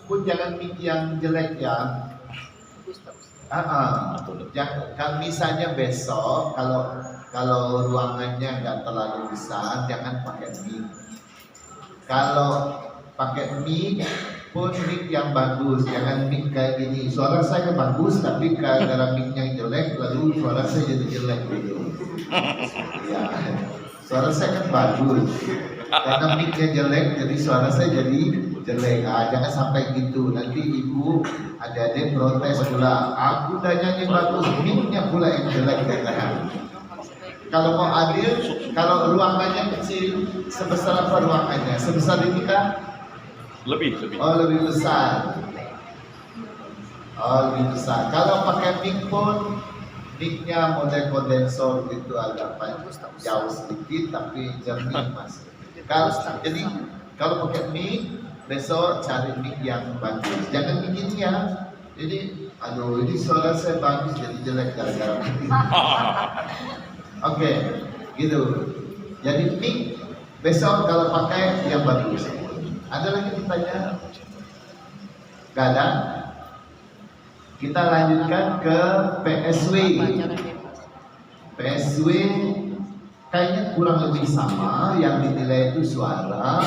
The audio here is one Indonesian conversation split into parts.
pun jangan mic yang jelek ya. Kan misalnya besok kalau ruangannya nggak terlalu besar, jangan pakai mic. Kalau pakai mic pun mic yang bagus, jangan mic kayak gini. Suara saya bagus, tapi gara-gara micnya jelek, lalu suara saya jadi jelek gitu. Ya, suara saya kan bagus, karena micnya jelek, jadi suara saya jadi jelek. Jangan sampai gitu. Nanti ibu adik-adik protes pula. Aku udah nyanyi bagus, micnya pula yang jelek kan. Kalau mau adil, kalau ruangannya kecil, sebesar apa ruangannya? Sebesar ini kan? Lebih. Oh, lebih besar. Kalau pakai mic pun, micnya model kondensor gitu agak jauh sedikit, tapi jernih mas. Kalau pakai mic, besok cari mic yang bagus. Jangan begini ya. Jadi, ini suara saya bagus jadi jelek gara-gara mic. Oke, gitu. Jadi mic besok kalau pakai yang bagus. Ada lagi ditanya? Gak ada? Kita lanjutkan ke PSW. PSW kayaknya kurang lebih sama. Yang dinilai itu suara.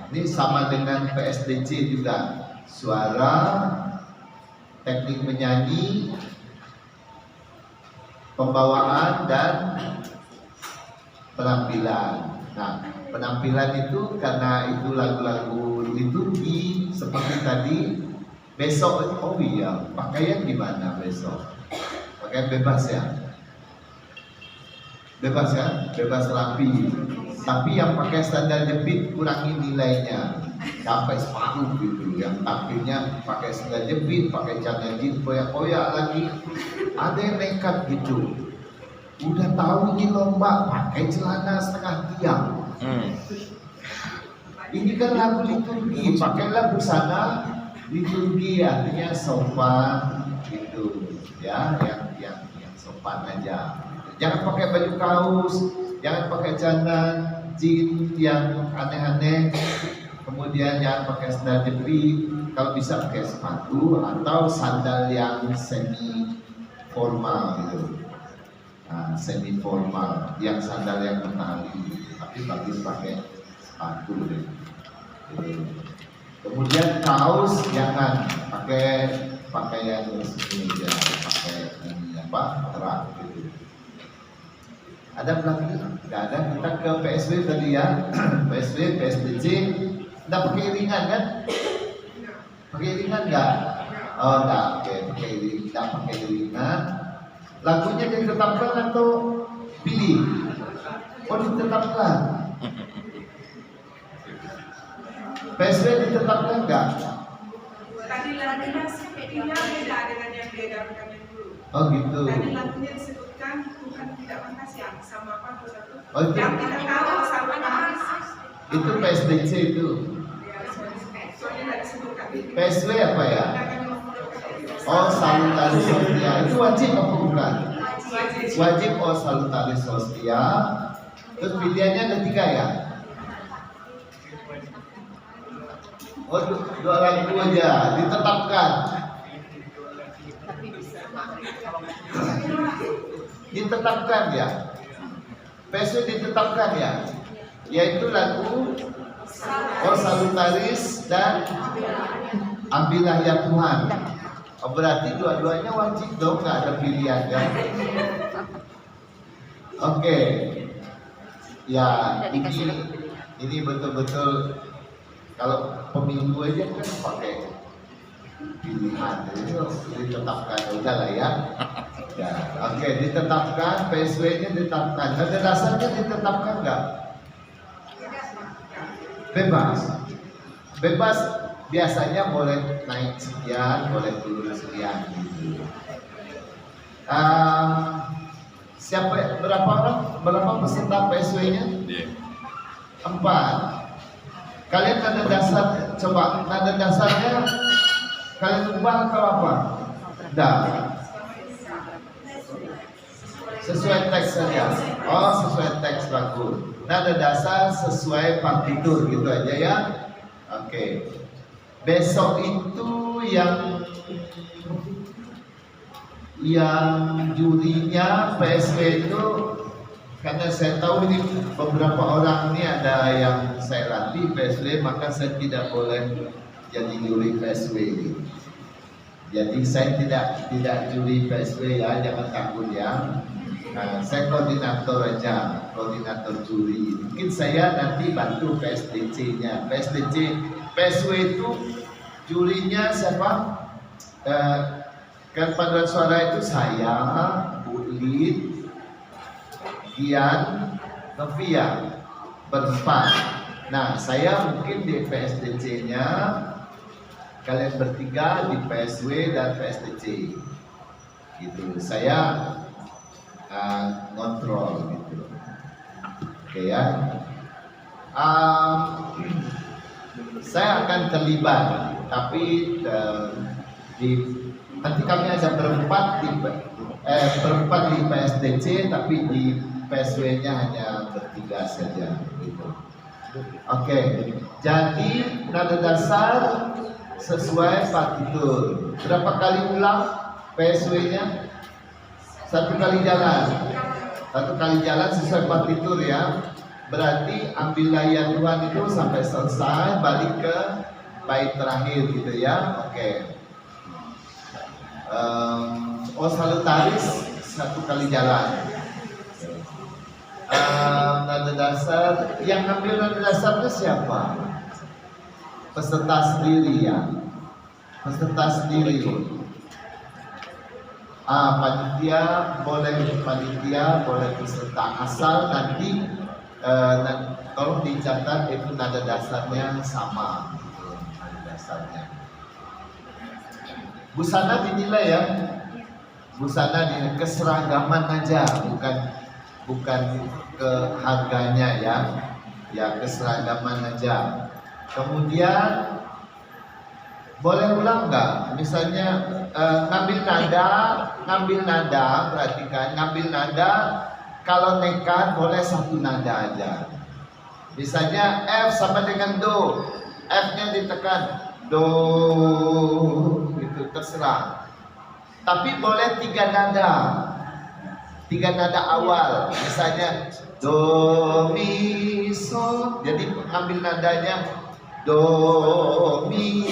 Ini sama dengan PSDC juga. Suara, teknik menyanyi, pembawaan dan penampilan. Nah, penampilan itu karena itu lagu-lagu liturgi seperti tadi. Besok, pakaian gimana besok? Pakaian bebas ya? Bebas ya? Bebas rapi. Tapi yang pakai sandal jepit kurangi nilainya. Sampai separuh gitu. Yang tampilnya pakai sandal jepit, pakai celana jeans koyak-koyak lagi. Ada yang nekat gitu. Udah tahu ini lomba, pakai celana setengah tiang. Ini kan lagu liturgi, pakailah busana liturgi, artinya sopan gitu ya, yang sopan aja. Jangan pakai baju kaos, jangan pakai celana jeans yang aneh-aneh, kemudian jangan pakai sandal jepit. Kalau bisa pakai sepatu atau sandal yang semi formal gitu. Semi formal, yang sandal yang bertali, tapi bagus pakai sepatu deh. Kemudian kaos jangan pakai pakaian resmi ya, pakai kerak gitu. Ada lagi? Nggak ada. Kita ke PSW tadi ya. PSW, PSDC. Nggak pakai ringan kan? Pakai ringan nggak? Oh nggak, pakai ringan. Lagunya ditetapkan atau pilih? Oh ditetapkan. PSW ditetapkan enggak? Tadi lagunya sepertinya beda dengan yang beda yang dulu. Oh gitu. Tadi lagunya disebutkan Tuhan tidak mengasihi sama apa satu. Oh itu. Yang kita tahu sama Itu PSDC itu. Soalnya tidak disebutkan. PSW apa ya? Oh salutaris hostia. Itu wajib apa bukan? Wajib. Oh salutaris hostia. Terus pilihannya ada 3 ya? Oh, 2 lagu aja ditetapkan. Ditetapkan ya. PSW ditetapkan ya. Yaitu lagu Oh Salutaris dan Ambillah ya Tuhan. Oh, berarti dua-duanya wajib dong, nggak ada pilihan kan? Oke. Ya, ini betul-betul kalau pemilu aja kan pakai pilihan, jadi ditetapkan udah lah ya. Ya, oke, ditetapkan, PSW-nya ditetapkan. Nada dasarnya ditetapkan nggak? Bebas. Bebas biasanya boleh naik sekian, boleh turun sekian gitu. Berapa peserta PSW-nya? 4. Kalian nada dasar, coba nada dasarnya kalian ubah atau apa? Dah. Sesuai teks saja. Oh, sesuai teks bagus. Nada dasar sesuai partitur gitu aja ya. Oke. Besok itu yang jurinya PSW itu, karena saya tahu ini beberapa orang ini ada yang saya latih PSW, maka saya tidak boleh jadi juri PSW. Jadi saya tidak juri PSW ya, jangan takut ya. Nah, saya koordinator aja, koordinator juri. Mungkin saya nanti bantu PSDC-nya. PSW itu jurinya siapa? Kan paduan suara itu saya, Bu Lid, Gian, Novia, berempat. Nah, saya mungkin di PSDC-nya, kalian bertiga di PSW dan PSDC. Gitu. Saya ngontrol gitu. Oke ya. Saya akan terlibat, tapi nanti kami ada berempat di PSDC, tapi di PSW-nya hanya bertiga saja gitu. Oke, jadi nada dasar sesuai partitur. Berapa kali ulang PSW-nya? Satu kali jalan sesuai partitur ya. Berarti ambillah ya Tuhan itu sampai selesai, balik ke bait terakhir gitu ya. Oke. Salutaris satu kali jalan. Nada dasar, yang ambil nada dasar itu siapa? Peserta sendiri ya. Peserta sendiri. Panitia boleh peserta, asal nanti tolong dicatat itu nada dasarnya sama gitu, nada dasarnya. Busana dinilai ya, busana dinilai keseragaman aja, bukan ke harganya ya keseragaman aja. Kemudian boleh ulang nggak? Misalnya ngambil nada, perhatikan, ngambil nada. Kalau nekat boleh satu nada aja. Misalnya F sama dengan Do, F-nya ditekan, Do, itu terserah. Tapi boleh tiga nada awal. Misalnya Do, Mi, Sol. Jadi ambil nadanya Do, Mi,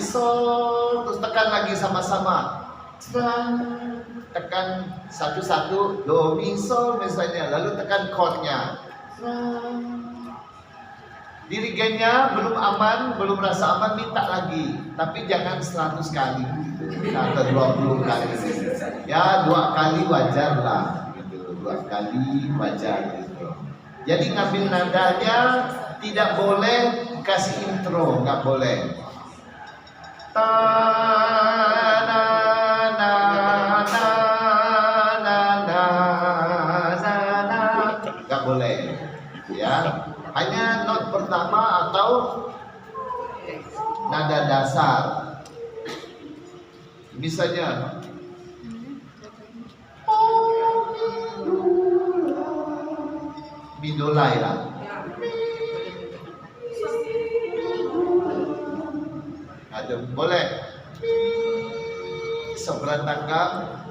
Sol, terus tekan lagi sama-sama. Tekan satu-satu, Do, Mi, Sol misalnya, lalu tekan chordnya. Dirigennya belum aman, belum rasa aman, minta lagi, tapi jangan 100 kali atau 20 kali. Ya 2 kali wajar lah, gitu. 2 kali wajar gitu. Jadi ngambil nadanya tidak boleh kasih intro, nggak boleh. Nggak boleh, ya. Hanya not pertama atau nada dasar. Misalnya Midolai lah. Ada boleh. Sopran tangkap,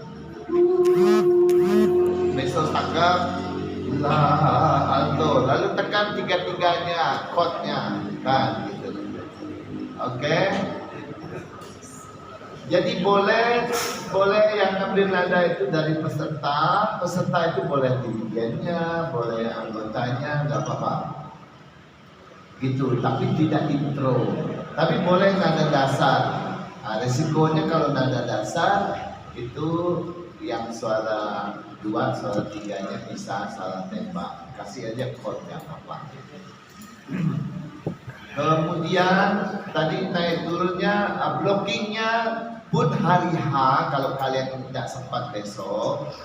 meso tangkap, alto, lalu tekan tiga-tiganya, chordnya, kan gitu. Oke. Jadi boleh yang ambil nada itu dari peserta itu boleh dirigennya, boleh anggotanya, nggak apa-apa. Gitu, tapi tidak intro. Tapi boleh nada dasar. Nah, resikonya kalau nada dasar itu yang suara 2, suara 3-nya bisa salah tembak. Kasih aja chordnya apa. Kemudian tadi naik turunnya, blockingnya pun hari H. Kalau kalian tidak sempat besok,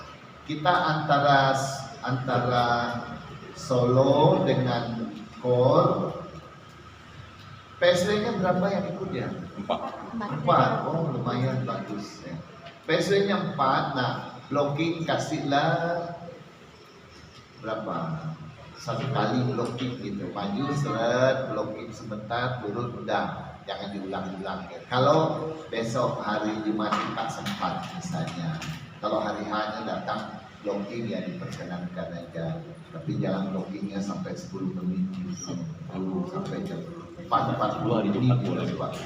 kita antara solo dengan core. PSW-nya berapa yang ikut ya? 4. Oh lumayan bagus ya. PSW-nya 4. Nah, blocking kasihlah berapa? 1 kali blocking gitu. Maju seret, blocking sebentar, turun udah. jangan diulang-ulang ya. Kalau besok hari Jumat tak sempat misalnya, kalau hari H-nya datang blocking ya diperkenankan aja, tapi jangan blockingnya sampai 10 menit gitu, dulu sampai jam 4:40 menit gitu Pak.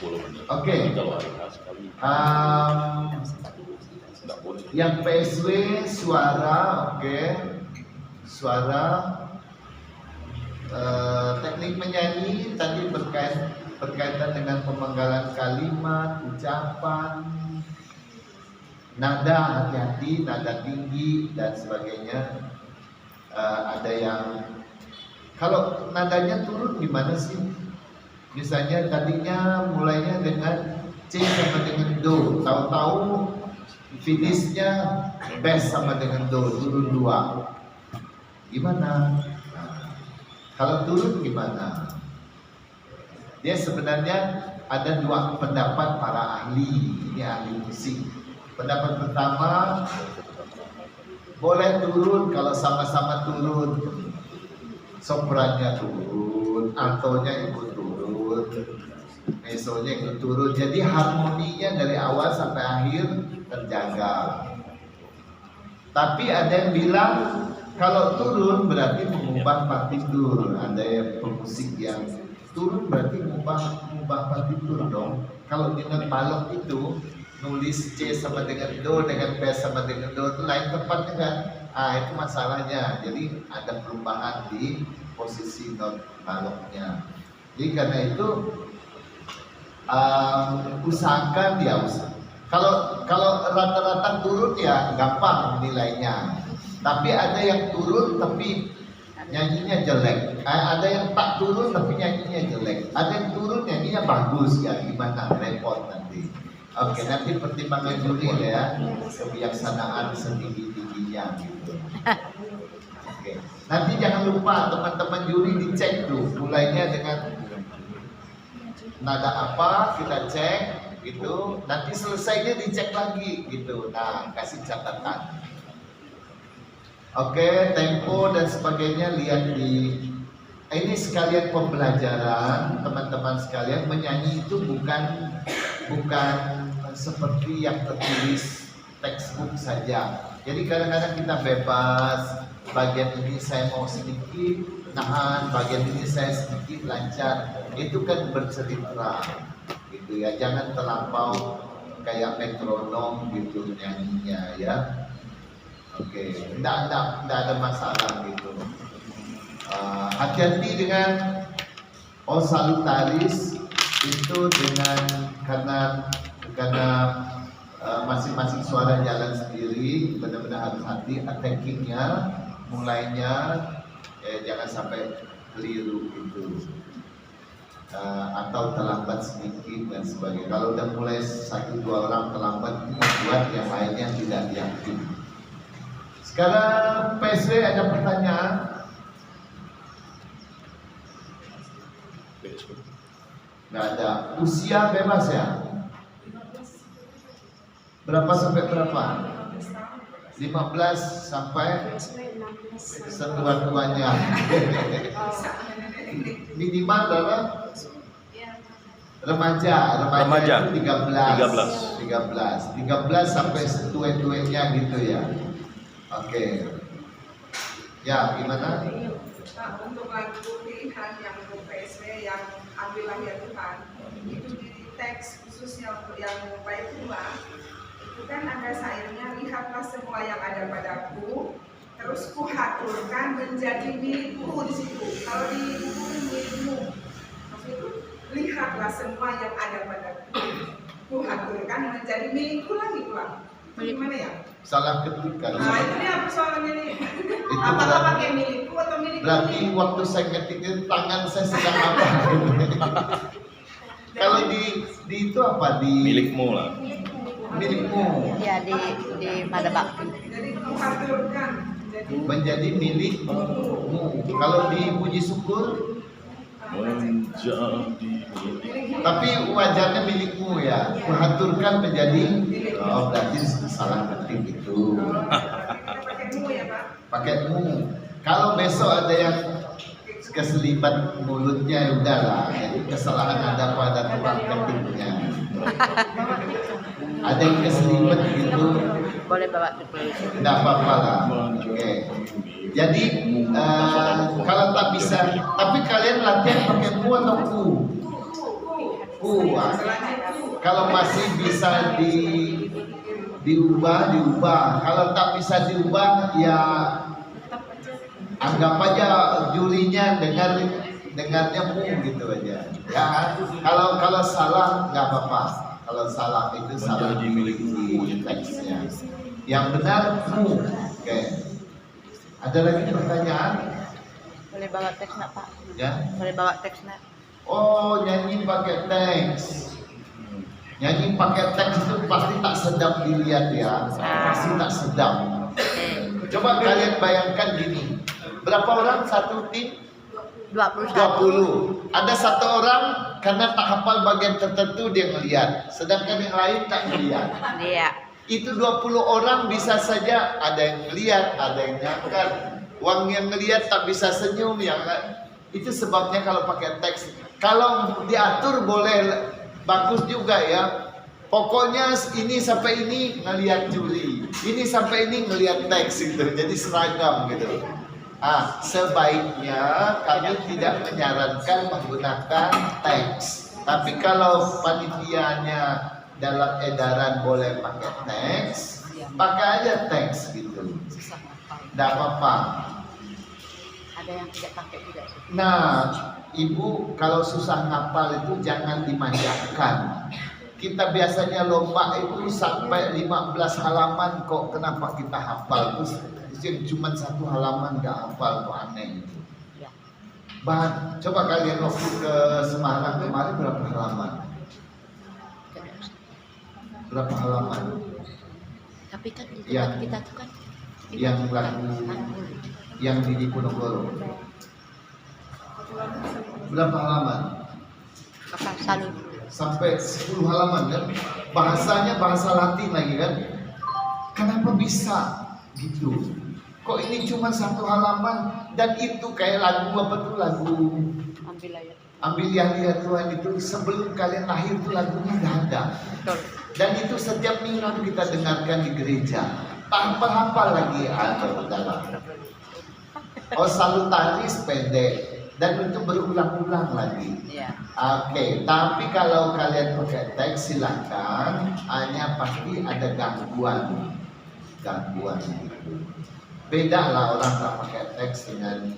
10 menit. Oke. Kalau hari H sekali. Nggak boleh. Yang PSW suara, oke. Suara, teknik menyanyi tadi berkaitan dengan pemenggalan kalimat, ucapan, nada, hati-hati, nada tinggi dan sebagainya. Ada yang kalau nadanya turun gimana sih? Misalnya tadinya mulainya dengan C sama dengan Do, tahu-tahu finishnya bass sama dengan Do, turun 2. Gimana? Nah, kalau turun gimana? Dia sebenarnya ada 2 pendapat para ahli, ini ahli musik. Pendapat pertama, boleh turun kalau sama-sama turun. Soprannya turun, altonya ikut turun, mesonya ikut turun. Jadi harmoninya dari awal sampai akhir terjaga. Tapi ada yang bilang kalau turun berarti mengubah partitur. Ada yang pemusik yang turun berarti mengubah partitur dong. Kalau dengan balok itu nulis C sama dengan Do, dengan B sama dengan Do itu lain tempatnya kan? Itu masalahnya. Jadi ada perubahan di posisi not baloknya. Jadi karena itu usahakan ya Kalau rata-rata turun ya gampang nilainya. Tapi ada yang turun tapi nyanyinya jelek. Ada yang tak turun tapi nyanyinya jelek. Ada yang turun nyanyinya bagus ya, gimana? Repot nanti. Oke, nanti pertimbangan juri ya, kebijaksanaan setinggi-tingginya gitu. Oke, nanti jangan lupa teman-teman juri dicek dulu, mulainya dengan nada apa kita cek gitu, nanti selesainya dicek lagi gitu. Nah, kasih catatan. Oke, tempo dan sebagainya lihat di ini sekalian pembelajaran teman-teman sekalian. Menyanyi itu bukan seperti yang tertulis textbook saja. Jadi kadang-kadang kita bebas, bagian ini saya mau sedikit nahan, bagian ini saya sedikit lancar. Itu kan bercerita gitu ya, jangan terlampau kayak metronom gitu nyanyinya ya. Oke, tidak ada masalah gitu. Hati-hati dengan salutaris itu dengan karena masing-masing suara jalan sendiri, benar-benar harus hati attackingnya, mulainya jangan sampai keliru gitu. Atau terlambat sedikit dan sebagainya. Kalau udah mulai 1-2 orang terlambat, membuat yang lainnya tidak yakin. Sekarang PSW ada pertanyaan? Nggak ada. Usia bebas ya? Berapa sampai berapa? 15 sampai setua-tuanya. Minimal adalah remaja itu 13 sampai setua-tuanya gitu ya. Oke. Ya, gimana? Nah, untuk lagu pilihan yang untuk PSW yang ambillah ya Tuhan, itu di teks khususnya untuk yang bait 2 itu kan ada syairnya, lihatlah semua yang ada padaku, terus kuhaturkan menjadi milikku di situ. Kalau di buku ini milikmu, maksud itu lihatlah semua yang ada padaku, kuhaturkan menjadi milikku lagi pulang. Gimana ya? Salah ketik kan? Nah, itu dia persoalannya nih. Itu Apakah pakai milikku atau milikku? Berarti waktu saya ketik itu tangan saya sedang apa? Kalau di itu apa di milikmu lah. milikmu Ya di Madabak. Jadi kuhaturkan menjadi milikmu. Kalau di puji syukur Menjadi tapi wajarnya milikmu ya. Kuhaturkan menjadi berarti salah ketik itu. pakai mu ya Pak. Pakai mu. Kalau besok ada yang keselibat mulutnya udahlah. Jadi kesalahan ada pada tukang ketiknya. Ada yang keselibat gitu, Boleh bawa ke polisi. tidak apa-apa lah. Oke. Jadi kalau tak bisa, tapi kalian latihan pakai ku atau ku? Ku. Kalau masih bisa diubah. Kalau tak bisa diubah, ya anggap aja julinya dengarnya mu gitu aja. Ya, kalau salah nggak apa-apa. Kalau salah itu salah Menjadi milik di teksnya. Yang benar mu. Oke. Ada lagi pertanyaan? Boleh bawa teks nak Pak? Ya. Boleh bawa teks nak? Oh, nyanyi pakai teks. Nyanyi pakai teks itu pasti tak sedap dilihat ya. Pasti tak sedap. Coba kalian bayangkan gini. Berapa orang satu tim? 21. 20. Ada satu orang karena tak hafal bagian tertentu dia ngelihat, sedangkan yang lain tak ngelihat. Iya. Itu 20 orang bisa saja ada yang ngelihat, ada yang nyangkat. Uang yang ngelihat tak bisa senyum ya. Itu sebabnya kalau pakai teks. Kalau diatur boleh bagus juga ya. Pokoknya ini sampai ini ngelihat juli, ini sampai ini ngelihat teks gitu. Jadi seragam gitu. Sebaiknya kami tidak menyarankan menggunakan teks. Tapi kalau panitianya dalam edaran boleh pakai teks, pakai aja teks gitu. Tidak apa-apa. Ada yang tidak pakai juga sih. Nah, ibu kalau susah ngapal itu jangan dimanjakan. Kita biasanya lomba itu sampai 15 halaman kok, kenapa kita hafal? Terus cuma satu halaman gak hafal, kok aneh gitu. Ya. Coba kalian waktu ke Semarang kemarin berapa halaman? Berapa halaman? Tapi kan di Yang- tempat kita tuh kan yang lagu yang di Diponegoro. Berapa halaman? apa salut. Sampai 10 halaman kan? Bahasanya bahasa Latin lagi kan? Kenapa bisa gitu? Kok ini cuma satu halaman dan itu kayak lagu apa tuh, lagu Ambil ayat. Ambil yang lihat Tuhan itu sebelum kalian lahir tuh lagunya nggak ada. Betul. Dan itu setiap minggu kita dengarkan di gereja. Tanpa lagi atau dalam. Oh, salutaris pendek dan itu berulang-ulang lagi. Iya. Oke, tapi kalau kalian pakai teks silakan, hanya pasti ada gangguan. Beda lah orang tak pakai teks dengan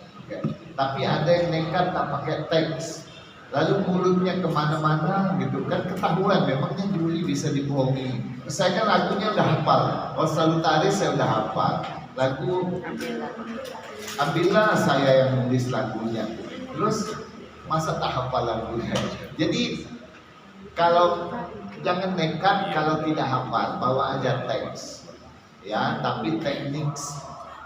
tapi ada yang nekat tak pakai teks, lalu mulutnya kemana-mana gitu kan, ketahuan memangnya Juli bisa dibohongi. Saya kan lagunya udah hafal, oh salutaris saya udah hafal, lagu ambillah saya yang nulis lagunya, terus masa tak hafal lagunya. Jadi kalau jangan nekat kalau tidak hafal, bawa aja teks ya, tapi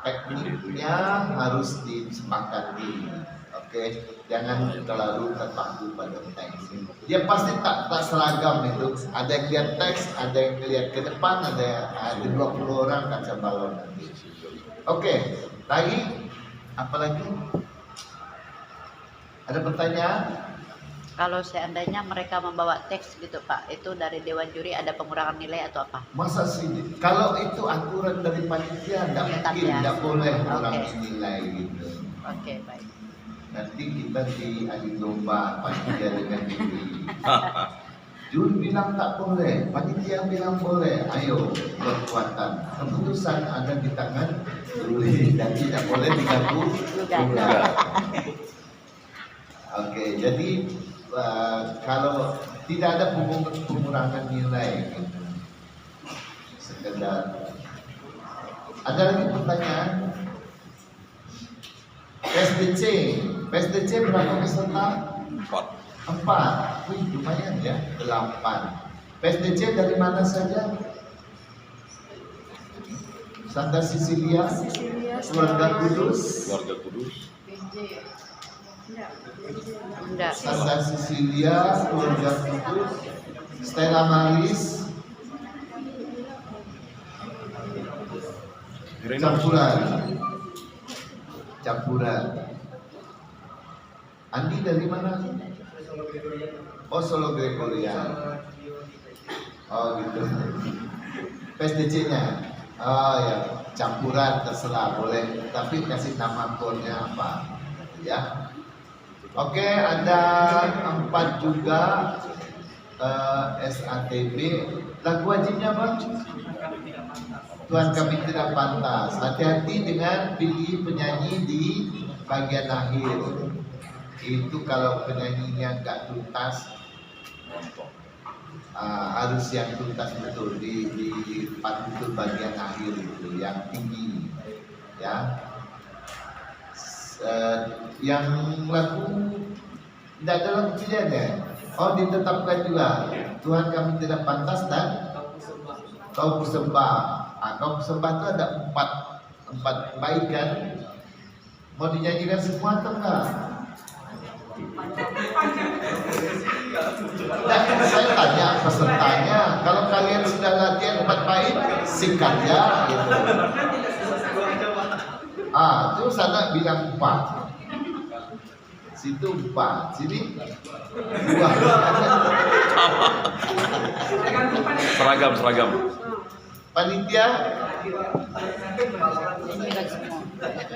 tekniknya harus disepakati. Oke, jangan terlalu terpaku pada teks. Dia pasti tak seragam itu. Ada yang lihat teks, ada yang lihat ke depan, ada 20 orang kaca balon nanti. Oke, lagi apa lagi? Ada pertanyaan? Kalau seandainya mereka membawa teks gitu Pak, itu dari Dewan Juri ada pengurangan nilai atau apa? Masa sih? Kalau itu aturan dari panitia, tidak Tetap mungkin, ya? tidak boleh orang Oke. nilai gitu. Oke, baik. Nanti kita diadu domba panitia dengan juri. Juri bilang tak boleh, panitia bilang boleh. Ayo berkuatan. Keputusan ada di tangan juri dan tidak boleh diganggu gugat. Oke, jadi kalau tidak ada pengurangan nilai, gitu. Sekedar. Ada lagi pertanyaan? PSDC berapa peserta? 4. Wih, lumayan ya, 8. PSDC dari mana saja? Santa Cecilia, Keluarga Kudus, Keluarga Kudus. Enggak. Santa Cecilia, Keluarga Kudus, Stella Maris, campuran. Andi dari mana? Oh, Solo Gregorian. Oh gitu. PSDC-nya. Oh ya, campuran terserah boleh, tapi kasih nama core-nya apa, ya. Oke, ada 4 juga SATB. Lagu wajibnya apa? Tuhan kami tidak pantas. Hati-hati dengan pilih penyanyi di bagian akhir. Itu kalau penyanyinya nggak tuntas, harus yang tuntas betul di partitur bagian akhir itu yang tinggi, ya. Yang lagu tidak ada lagu pilihannya. Oh, ditetapkan juga Tuhan kami tidak pantas dan kau persembah. Kau persembah itu ada empat bait kan? Mau dinyanyikan semua atau enggak? Nah, saya tanya pesertanya, kalau kalian sudah latihan 4 bait, singkat ya gitu. Itu sana bilang 4. Situ 4, sini 2. Seragam. Panitia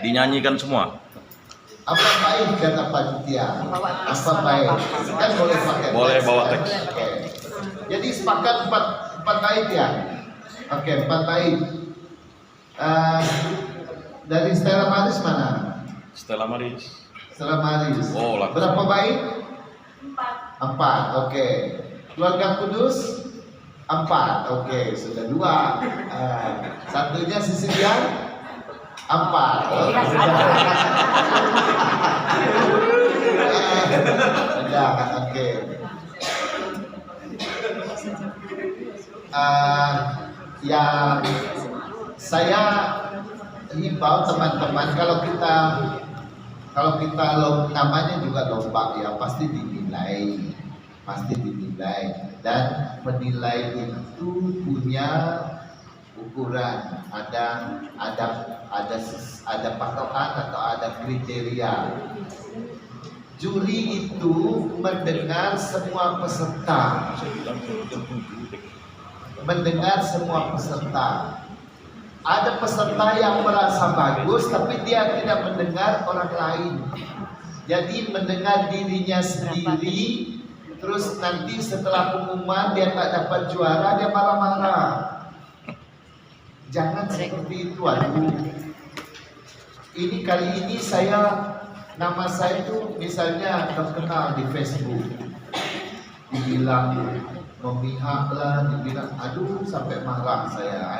Dinyanyikan semua. apa baik kata panitia? Apa baik? Kan boleh pakai. Boleh bawa teks. Oke. Jadi sepakat 4 bait ya. Oke, 4 bait. Dari Stella Maris mana? Stella Maris. Stella Maris. Oh, langsung. Berapa bait? 4. Oke. Keluarga Kudus 4. Oke, sudah 2. Satunya Sisilian 4. Sudah. Oke. Yang saya himbau teman-teman, kalau kita namanya juga lomba ya, pasti dinilai, dan penilai itu punya ukuran, ada patokan atau ada kriteria. Juri itu mendengar semua peserta, Ada peserta yang merasa bagus tapi dia tidak mendengar orang lain. Jadi mendengar dirinya sendiri, terus nanti setelah pengumuman dia tak dapat juara, dia marah-marah. Jangan seperti itu, aduh. Ini kali ini nama saya itu misalnya terkenal di Facebook, dibilang memihak lah, dibilang aduh sampai marah saya.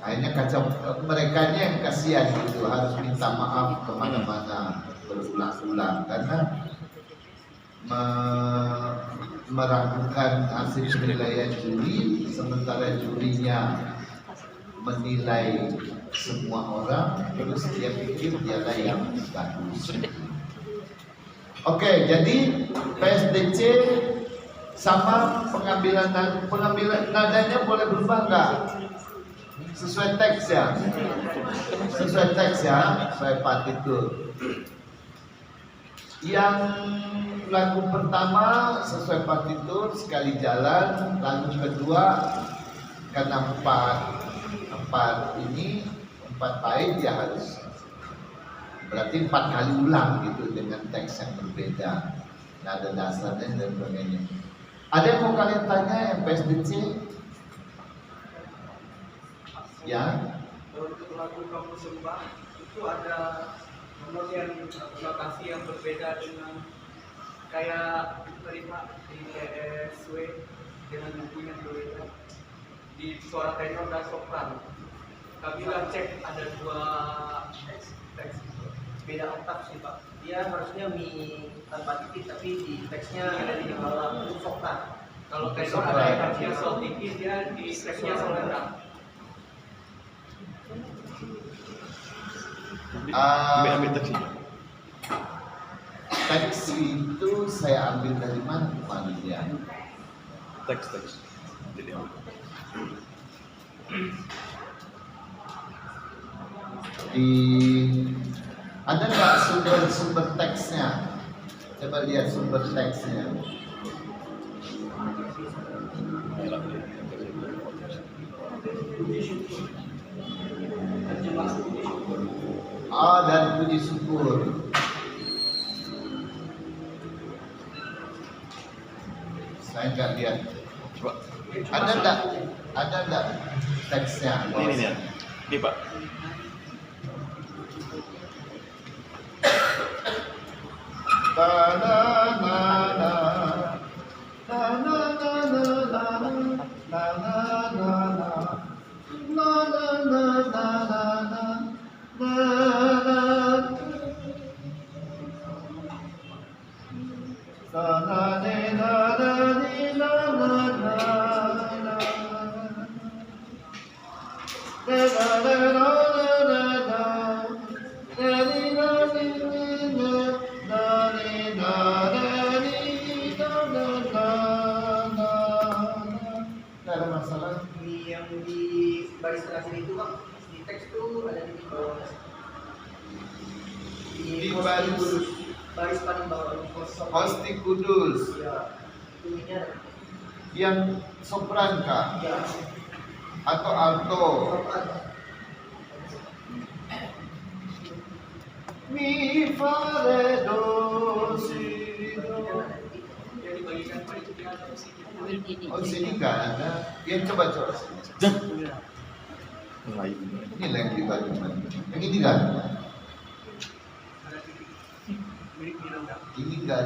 Akhirnya kacau, mereka yang kasihan gitu, harus minta maaf kemana-mana berulang-ulang karena meragukan hasil penilaian juri, sementara jurinya menilai semua orang, terus dia pikir dialah yang bagus. Oke, jadi PSDC sama pengambilan nadanya boleh berubah nggak? Sesuai teks ya, sesuai partitur. Yang lagu pertama sesuai partitur sekali jalan, lagu kedua karena empat bait ya harus berarti 4 kali ulang gitu dengan teks yang berbeda, nada dasarnya dan sebagainya. Ada yang mau kalian tanya yang PSDC? Ya. Untuk lagu Kamu Sembah itu ada notasi yang berbeda dengan kayak terima di ESW dengan bukunya berbeda. Di suara tenor dan sopran. Kami cek ada 2 teks beda oktav sih Pak. Dia harusnya mi tanpa titik tapi di teksnya ada di bawah untuk sopran. Kalau tenor ada yang harusnya sol tinggi, dia di teksnya sol rendah. Ambil teksnya. Teks itu saya ambil dari mana kemarin ya? Teks. Jadi Di Ada nggak sumber teksnya? Coba lihat sumber teksnya. Dan puji syukur. Saya nggak lihat. Coba. Ada nggak teksnya? Ini ya. Ini Pak. Ada masalah? Yang di baris terakhir itu Pak, di teks itu ada di bawah. Di baris. Baris paling bawah kosong. Hosti Kudus. Ya, ini ada. Yang sopran kah? Ya, Atau alto? Mi fa re do si do. yang dibagikan Pak itu dia ada sih. Oh sini nggak ada. Yang coba. Lain. Ini lah yang dibagikan. Yang ini nggak? Ada titik mirip bilang enggak. Ini nggak.